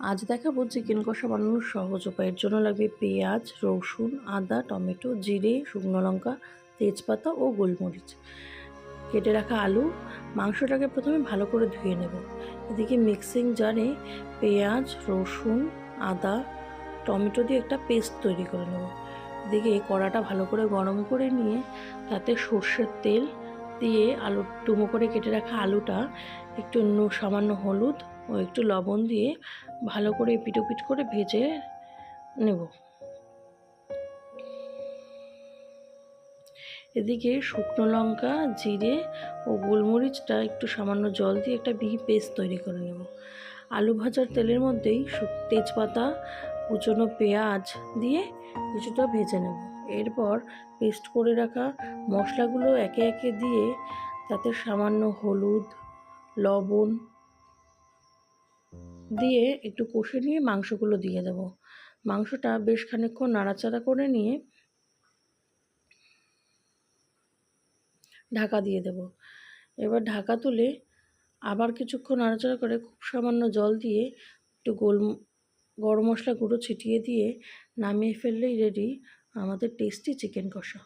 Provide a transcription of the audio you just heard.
আজ দেখাবো চিকেন কষা বানানোর সহজ উপায়। এর জন্য লাগবে পেঁয়াজ, রসুন, আদা, টমেটো, জিরে, শুকনো লঙ্কা, তেজপাতা ও গোলমরিচ। কেটে রাখা আলু, মাংসটাকে প্রথমে ভালো করে ধুয়ে নেব। এদিকে মিক্সিং জারে পেঁয়াজ, রসুন, আদা, টমেটো দিয়ে একটা পেস্ট তৈরি করে নেব। এদিকে কড়াটা ভালো করে গরম করে নিয়ে তাতে সর্ষের তেল দিয়ে আলু ডুমো করে কেটে রাখা আলুটা একটু সামান্য হলুদ ও একটু লবণ দিয়ে ভালো করে পিটোপিট করে ভেজে নেব। এদিকে শুকনো লঙ্কা, জিরে ও গোলমরিচটা একটু সামান্য জল দিয়ে একটা মিহি পেস্ট তৈরি করে নেব। আলু ভাজার তেলের মধ্যেই তেজপাতা, কুচনো পেঁয়াজ দিয়ে কিছুটা ভেজে নেব। এরপর পেস্ট করে রাখা মশলাগুলো একে একে দিয়ে তাতে সামান্য হলুদ, লবণ দিয়ে একটু কষে নিয়ে মাংসগুলো দিয়ে দেব। মাংসটা বেশ খানিকক্ষণ নাড়াচাড়া করে নিয়ে ঢাকা দিয়ে দেব। এবার ঢাকা তুলে আবার কিছুক্ষণ নাড়াচাড়া করে খুব সামান্য জল দিয়ে একটু গরম মশলা গুঁড়ো ছিটিয়ে দিয়ে নামিয়ে ফেললেই রেডি আমাদের টেস্টি চিকেন কষা।